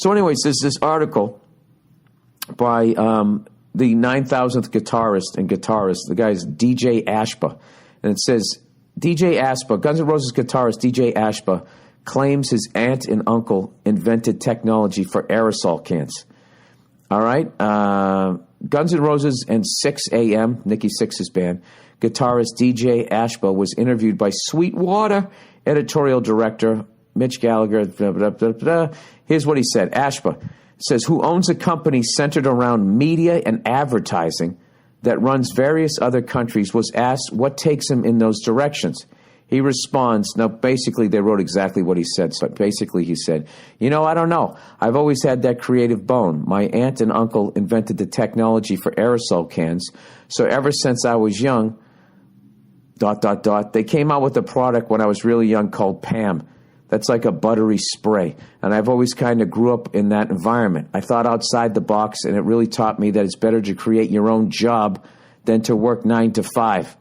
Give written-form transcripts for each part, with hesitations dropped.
So anyways, there's this article by the 9,000th guitarist. The guy's DJ Ashba. And it says, DJ Ashba, Guns N' Roses guitarist DJ Ashba, claims his aunt and uncle invented technology for aerosol cans. All right? Guns N' Roses and 6 a.m., Nikki Sixx's band, guitarist DJ Ashba was interviewed by Sweetwater editorial director Mitch Gallagher. Blah, blah, blah, blah. Here's what he said. Ashba says, who owns a company centered around media and advertising that runs various other countries, was asked what takes him in those directions. He responds, now basically they wrote exactly what he said. So basically he said, I don't know. I've always had that creative bone. My aunt and uncle invented the technology for aerosol cans. So ever since I was young, ... they came out with a product when I was really young called Pam. That's like a buttery spray. And I've always kind of grew up in that environment. I thought outside the box, and it really taught me that it's better to create your own job than to work 9 to 5.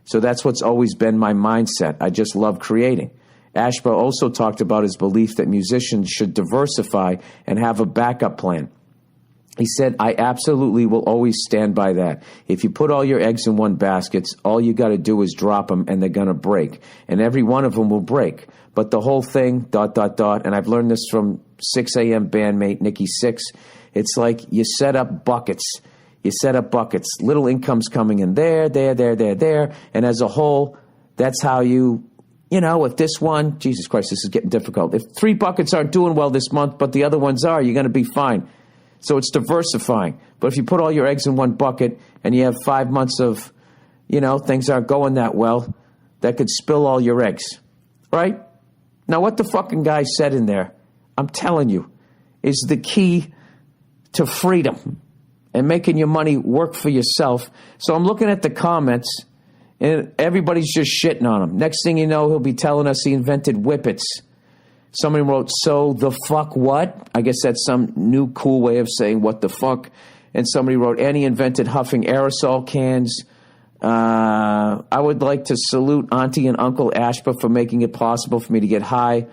So that's what's always been my mindset. I just love creating. Ashba also talked about his belief that musicians should diversify and have a backup plan. He said, I absolutely will always stand by that. If you put all your eggs in one basket, all you got to do is drop them and they're going to break. And every one of them will break. But the whole thing, ... and I've learned this from 6 a.m. bandmate Nikki Sixx, it's like you set up buckets. You set up buckets. Little incomes coming in there. And as a whole, that's how you, if this one, Jesus Christ, this is getting difficult. If 3 buckets aren't doing well this month, but the other ones are, you're going to be fine. So it's diversifying. But if you put all your eggs in one bucket and you have 5 months of, things aren't going that well, that could spill all your eggs. Right? Now, what the fucking guy said in there, I'm telling you, is the key to freedom and making your money work for yourself. So I'm looking at the comments, and everybody's just shitting on him. Next thing you know, he'll be telling us he invented whippets. Somebody wrote, so the fuck what? I guess that's some new cool way of saying what the fuck. And somebody wrote, and he invented huffing aerosol cans. I would like to salute Auntie and Uncle Ashba for making it possible for me to get high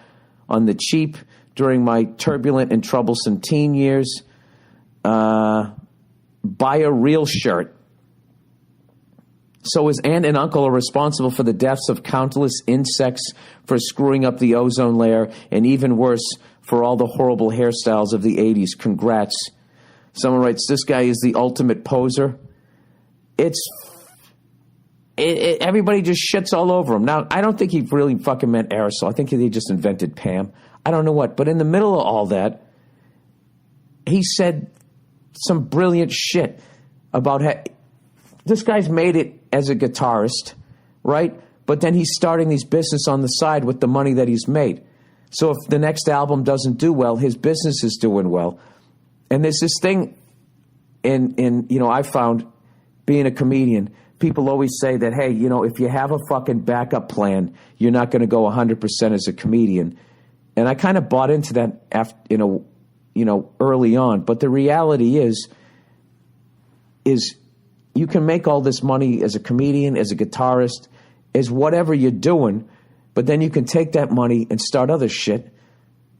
on the cheap during my turbulent and troublesome teen years. Buy a real shirt. So his aunt and uncle are responsible for the deaths of countless insects, for screwing up the ozone layer, and even worse, for all the horrible hairstyles of the 80s. Congrats. Someone writes, this guy is the ultimate poser. Everybody just shits all over him. Now, I don't think he really fucking meant aerosol. I think he just invented Pam. I don't know what. But in the middle of all that, he said some brilliant shit about how this guy's made it as a guitarist, right? But then he's starting these business on the side with the money that he's made. So if the next album doesn't do well, his business is doing well. And there's this thing I found being a comedian, people always say that, hey, if you have a fucking backup plan, you're not going to go 100% as a comedian. And I kind of bought into that after, early on. But the reality is you can make all this money as a comedian, as a guitarist, as whatever you're doing, but then you can take that money and start other shit.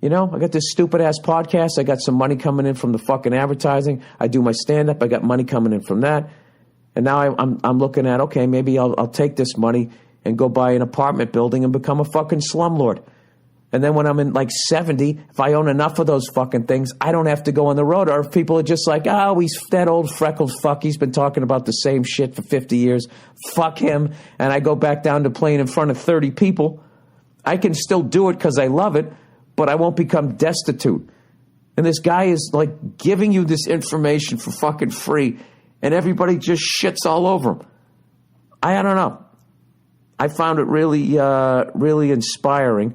I got this stupid-ass podcast. I got some money coming in from the fucking advertising. I do my stand-up. I got money coming in from that. And now I'm looking at, okay, maybe I'll take this money and go buy an apartment building and become a fucking slumlord. And then when I'm in like 70, if I own enough of those fucking things, I don't have to go on the road. Or if people are just like, he's that old freckled fuck. He's been talking about the same shit for 50 years. Fuck him. And I go back down to playing in front of 30 people. I can still do it because I love it, but I won't become destitute. And this guy is like giving you this information for fucking free, and everybody just shits all over him. I don't know. I found it really, really inspiring.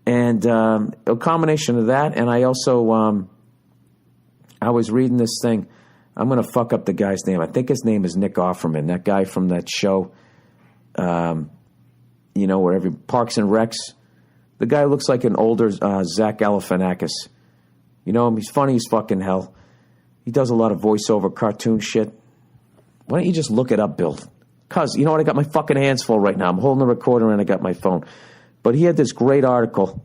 And a combination of that, and I also, I was reading this thing. I'm going to fuck up the guy's name. I think his name is Nick Offerman, that guy from that show, where Parks and Recs. The guy looks like an older Zach Galifianakis. He's funny as fucking hell. He does a lot of voiceover cartoon shit. Why don't you just look it up, Bill? Because, you know what, I got my fucking hands full right now. I'm holding the recorder and I got my phone. But he had this great article,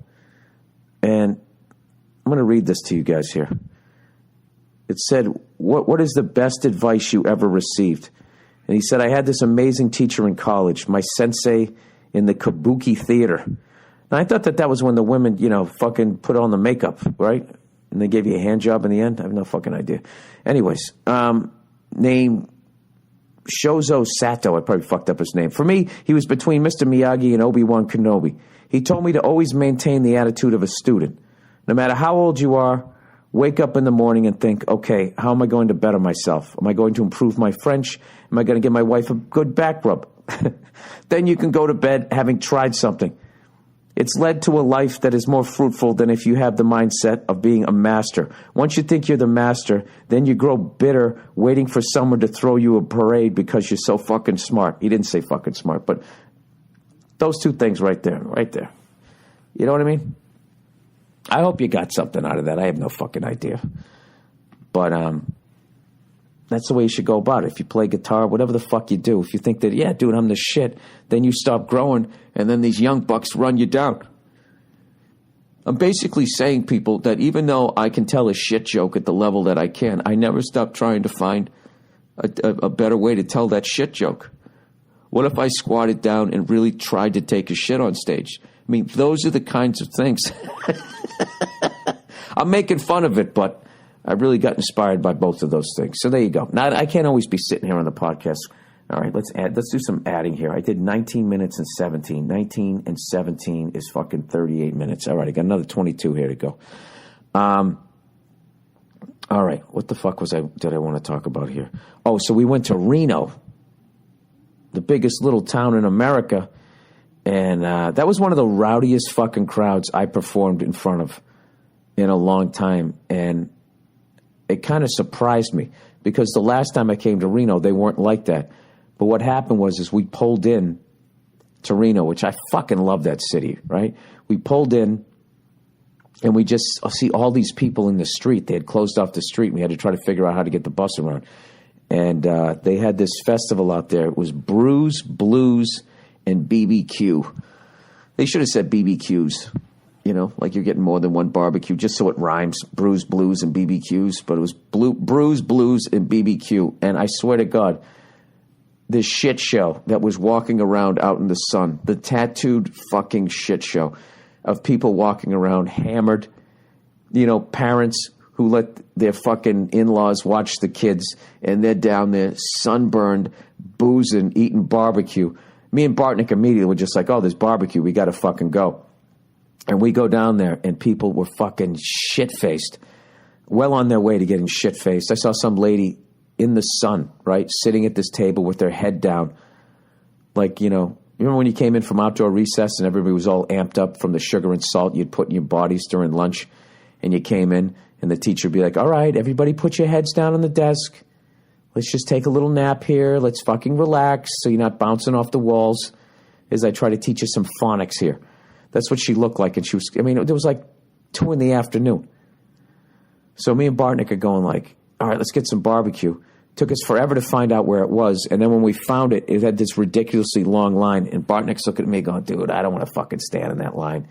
and I'm going to read this to you guys here. It said, what is the best advice you ever received? And he said, I had this amazing teacher in college, my sensei in the Kabuki theater. And I thought that was when the women, fucking put on the makeup, right? And they gave you a hand job in the end. I have no fucking idea. Anyways, named Shozo Sato. I probably fucked up his name. For me, he was between Mr. Miyagi and Obi-Wan Kenobi. He told me to always maintain the attitude of a student. No matter how old you are, wake up in the morning and think, okay, how am I going to better myself? Am I going to improve my French? Am I going to give my wife a good back rub? Then you can go to bed having tried something. It's led to a life that is more fruitful than if you have the mindset of being a master. Once you think you're the master, then you grow bitter waiting for someone to throw you a parade because you're so fucking smart. He didn't say fucking smart, but those two things right there. You know what I mean? I hope you got something out of that. I have no fucking idea. But that's the way you should go about it. If you play guitar, whatever the fuck you do, if you think that, yeah, dude, I'm the shit, then you stop growing, and then these young bucks run you down. I'm basically saying, people, that even though I can tell a shit joke at the level that I can, I never stop trying to find a better way to tell that shit joke. What if I squatted down and really tried to take a shit on stage? I mean, those are the kinds of things. I'm making fun of it, but I really got inspired by both of those things. So there you go. Now, I can't always be sitting here on the podcast. All right, let's do some adding here. I did 19 minutes and 17. 19 and 17 is fucking 38 minutes. All right, I got another 22 here to go. All right, what the fuck did I want to talk about here? Oh, so we went to Reno, the biggest little town in America. And that was one of the rowdiest fucking crowds I performed in front of in a long time. And it kind of surprised me because the last time I came to Reno, they weren't like that. But what happened was we pulled in to Reno, which I fucking love that city, right? We pulled in and we just see all these people in the street. They had closed off the street. We had to try to figure out how to get the bus around. And they had this festival out there. It was Brews, Blues, and BBQ. They should have said BBQs, like you're getting more than one barbecue, just so it rhymes. Brews, Blues, and BBQs. But it was Brews, Blues, and BBQ. And I swear to God, this shit show that was walking around out in the sun, the tattooed fucking shit show of people walking around hammered, parents who let their fucking in-laws watch the kids, and they're down there sunburned, boozing, eating barbecue. Me and Bartnick immediately were just like, oh, there's barbecue. We got to fucking go. And we go down there, and people were fucking shit-faced, well on their way to getting shit-faced. I saw some lady in the sun, right, sitting at this table with their head down. Like, remember when you came in from outdoor recess and everybody was all amped up from the sugar and salt you'd put in your bodies during lunch? And you came in, and the teacher would be like, all right, everybody put your heads down on the desk. Let's just take a little nap here. Let's fucking relax so you're not bouncing off the walls as I try to teach you some phonics here. That's what she looked like. And it was like 2 p.m. So me and Bartnick are going like, all right, let's get some barbecue. Took us forever to find out where it was. And then when we found it, it had this ridiculously long line. And Bartnick's looking at me going, dude, I don't want to fucking stand in that line.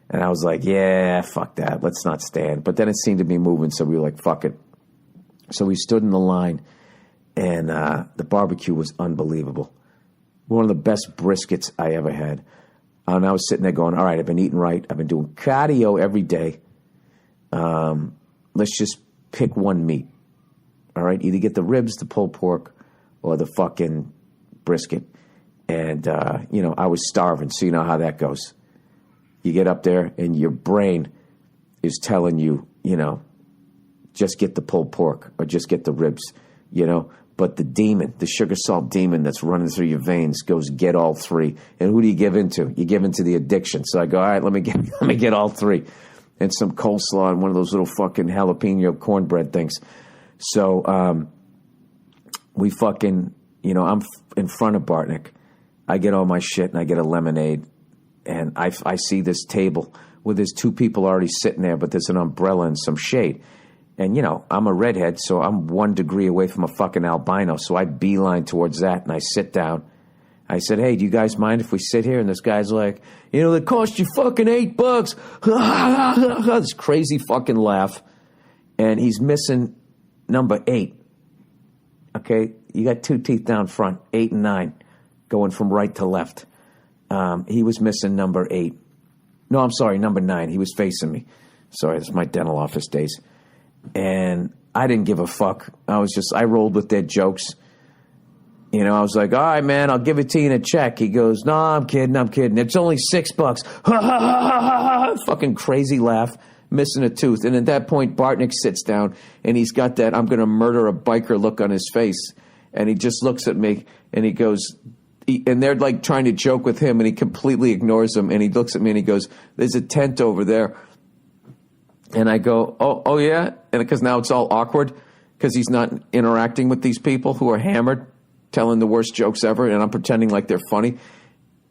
And I was like, yeah, fuck that. Let's not stand. But then it seemed to be moving, so we were like, fuck it. So we stood in the line. And the barbecue was unbelievable. One of the best briskets I ever had. And I was sitting there going, all right, I've been eating right. I've been doing cardio every day. Let's just pick one meat. All right, either get the ribs, the pulled pork, or the fucking brisket. And, I was starving, so you know how that goes. You get up there, and your brain is telling you, just get the pulled pork or just get the ribs, But the demon, the sugar salt demon that's running through your veins goes, get all three. And who do you give into? You give into the addiction. So I go, all right, let me get all three. And some coleslaw and one of those little fucking jalapeno cornbread things. So we fucking, I'm in front of Bartnick. I get all my shit and I get a lemonade. And I see this table where there's 2 people already sitting there, but there's an umbrella and some shade. And, I'm a redhead, so I'm 1 degree away from a fucking albino. So I beeline towards that, and I sit down. I said, hey, do you guys mind if we sit here? And this guy's like, it cost you fucking $8. This crazy fucking laugh. And he's missing number 8. Okay? You got 2 teeth down front, 8 and 9, going from right to left. He was missing number 8. No, I'm sorry, number 9. He was facing me. Sorry, it's my dental office days. And I didn't give a fuck. I rolled with their jokes. I was like, all right, man, I'll give it to you in a check. He goes, no, I'm kidding. It's only $6. Fucking crazy laugh, missing a tooth. And at that point, Bartnick sits down, and he's got that I'm going to murder a biker look on his face. And he just looks at me, and he goes, and they're like trying to joke with him, and he completely ignores them. And he looks at me, and he goes, there's a tent over there. And I go, oh yeah? And because now it's all awkward because he's not interacting with these people who are hammered, telling the worst jokes ever, and I'm pretending like they're funny.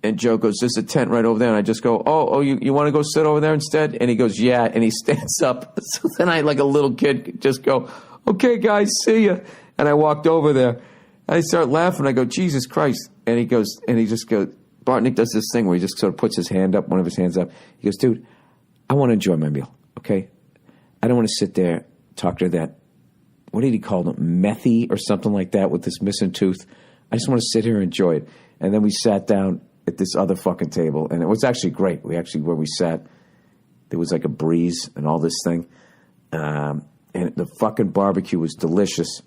And Joe goes, there's a tent right over there. And I just go, you want to go sit over there instead? And he goes, yeah. And he stands up. So then I, like a little kid, just go, okay, guys, see ya. And I walked over there. I start laughing. I go, Jesus Christ. And he just goes, Bartnick does this thing where he just sort of puts his hand up, one of his hands up. He goes, dude, I want to enjoy my meal, okay? I don't want to sit there, talk to that, what did he call them, methy or something like that with this missing tooth. I just want to sit here and enjoy it. And then we sat down at this other fucking table, and it was actually great. Where we sat, there was like a breeze and all this thing. And the fucking barbecue was delicious.